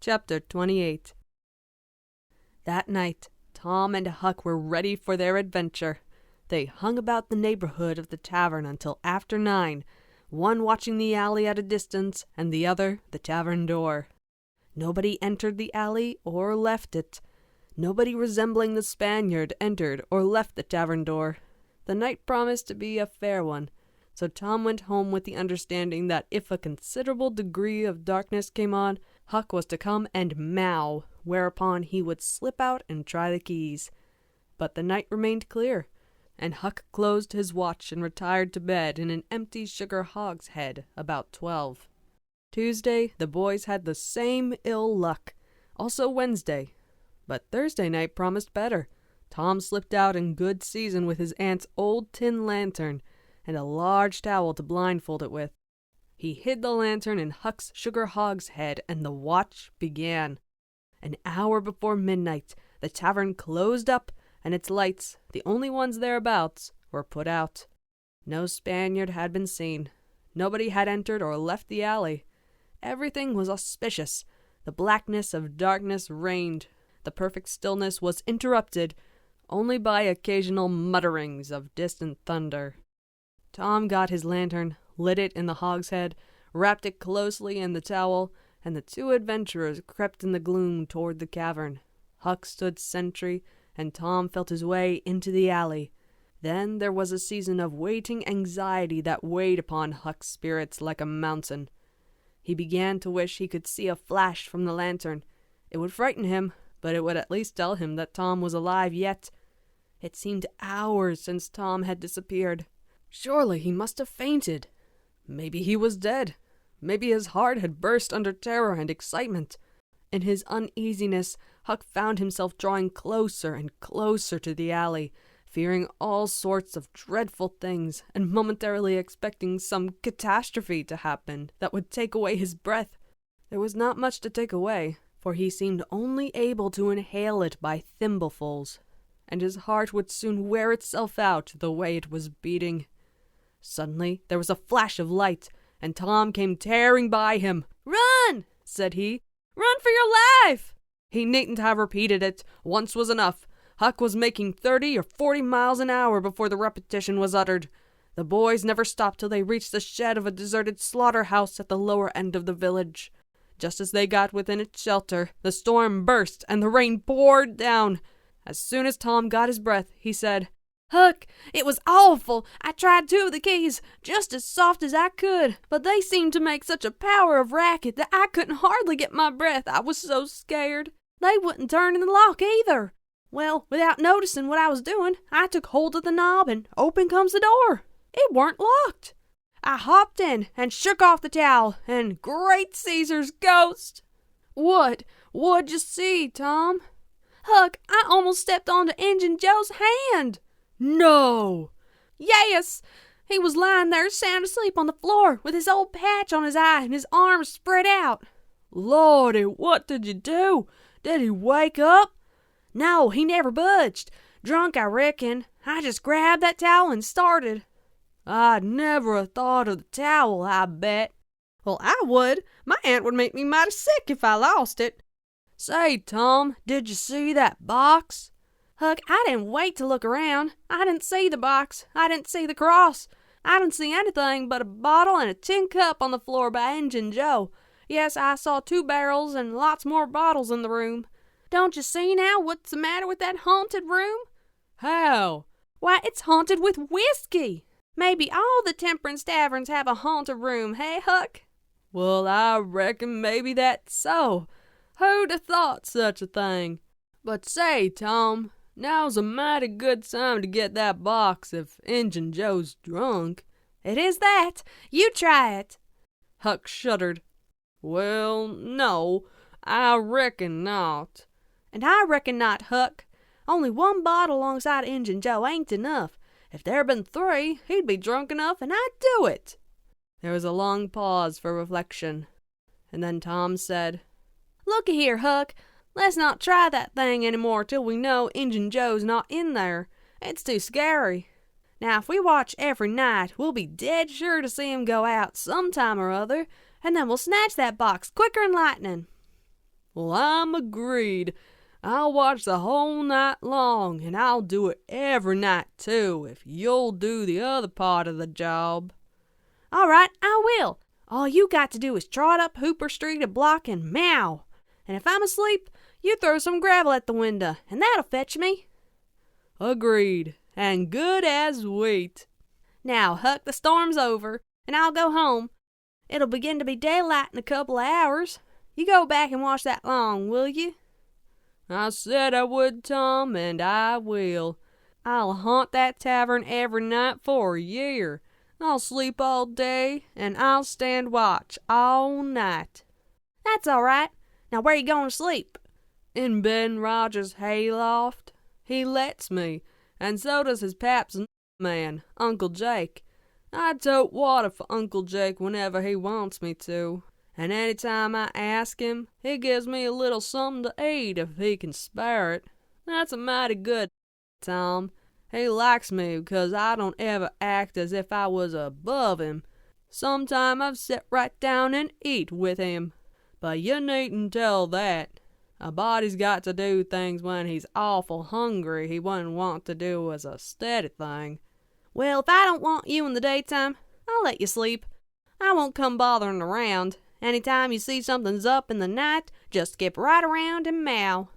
Chapter 28. That night, Tom and Huck were ready for their adventure. They hung about the neighborhood of the tavern until after 9, one watching the alley at a distance and the other the tavern door. Nobody entered the alley or left it. Nobody resembling the Spaniard entered or left the tavern door. The night promised to be a fair one, so Tom went home with the understanding that if a considerable degree of darkness came on, Huck was to come and meow, whereupon he would slip out and try the keys. But the night remained clear, and Huck closed his watch and retired to bed in an empty sugar hogshead about 12. Tuesday, the boys had the same ill luck, also Wednesday. But Thursday night promised better. Tom slipped out in good season with his aunt's old tin lantern and a large towel to blindfold it with. He hid the lantern in Huck's sugar hogshead, and the watch began. An hour before midnight, the tavern closed up, and its lights, the only ones thereabouts, were put out. No Spaniard had been seen. Nobody had entered or left the alley. Everything was auspicious. The blackness of darkness reigned. The perfect stillness was interrupted only by occasional mutterings of distant thunder. Tom got his lantern, lit it in the hogshead, wrapped it closely in the towel, and the two adventurers crept in the gloom toward the cavern. Huck stood sentry, and Tom felt his way into the alley. Then there was a season of waiting anxiety that weighed upon Huck's spirits like a mountain. He began to wish he could see a flash from the lantern. It would frighten him, but it would at least tell him that Tom was alive yet. It seemed hours since Tom had disappeared. Surely he must have fainted. Maybe he was dead. Maybe his heart had burst under terror and excitement. In his uneasiness, Huck found himself drawing closer and closer to the alley, fearing all sorts of dreadful things, and momentarily expecting some catastrophe to happen that would take away his breath. There was not much to take away, for he seemed only able to inhale it by thimblefuls, and his heart would soon wear itself out the way it was beating. Suddenly there was a flash of light, and Tom came tearing by him. "Run!" said he. "Run for your life!" He needn't have repeated it. Once was enough. Huck was making 30 or 40 miles an hour before the repetition was uttered. The boys never stopped till they reached the shed of a deserted slaughterhouse at the lower end of the village. Just as they got within its shelter, the storm burst and the rain poured down. As soon as Tom got his breath, he said, "Huck, it was awful. I tried 2 of the keys just as soft as I could, but they seemed to make such a power of racket that I couldn't hardly get my breath. I was so scared. They wouldn't turn in the lock either. Well, without noticing what I was doing, I took hold of the knob and open comes the door. It weren't locked. I hopped in and shook off the towel, and great Caesar's ghost!" What'd you see, Tom?" "Huck, I almost stepped onto Injun Joe's hand." "No!" "Yes! He was lying there sound asleep on the floor with his old patch on his eye and his arms spread out." "Lordy, what did you do? Did he wake up?" "No, he never budged. Drunk, I reckon. I just grabbed that towel and started." "I'd never have thought of the towel, I bet." "Well, I would. My aunt would make me mighty sick if I lost it." "Say, Tom, did you see that box?" "Huck, I didn't wait to look around. I didn't see the box. I didn't see the cross. I didn't see anything but a bottle and a tin cup on the floor by Injun Joe. Yes, I saw 2 barrels and lots more bottles in the room. Don't you see now what's the matter with that haunted room?" "How?" "Why, it's haunted with whiskey. Maybe all the temperance taverns have a haunted room, hey, Huck?" "Well, I reckon maybe that's so. Who'd have thought such a thing? But say, Tom, now's a mighty good time to get that box if Injun Joe's drunk." "It is that. You try it." Huck shuddered. "Well, no, I reckon not." "And I reckon not, Huck. Only 1 bottle alongside Injun Joe ain't enough. If there been 3, he'd be drunk enough, and I'd do it." There was a long pause for reflection, and then Tom said, "Looky here, Huck. Let's not try that thing any more till we know Injun Joe's not in there. It's too scary. Now, if we watch every night, we'll be dead sure to see him go out some time or other, and then we'll snatch that box quicker'n lightning." Well, I'm agreed. I'll watch the whole night long, and I'll do it every night, too, if you'll do the other part of the job. All right, I will. All you got to do is trot up Hooper Street a block and meow. And if I'm asleep, you throw some gravel at the window, and that'll fetch me. Agreed, and good as wheat. Now, Huck, the storm's over, and I'll go home. It'll begin to be daylight in a couple of hours. You go back and watch that lawn, will you? I said I would, Tom, and I will. I'll haunt that tavern every night for a year. I'll sleep all day, and I'll stand watch all night. That's all right. Now where you going to sleep? In Ben Rogers' hayloft. He lets me, and so does his pap's man, Uncle Jake. I tote water for Uncle Jake whenever he wants me to. And any time I ask him, he gives me a little something to eat if he can spare it. That's a mighty good, Tom. He likes me because I don't ever act as if I was above him. Sometime I've set right down and eat with him. But you needn't tell that. A body's got to do things when he's awful hungry he wouldn't want to do as a steady thing. Well, if I don't want you in the daytime, I'll let you sleep. I won't come bothering around. Anytime you see something's up in the night, just skip right around and meow.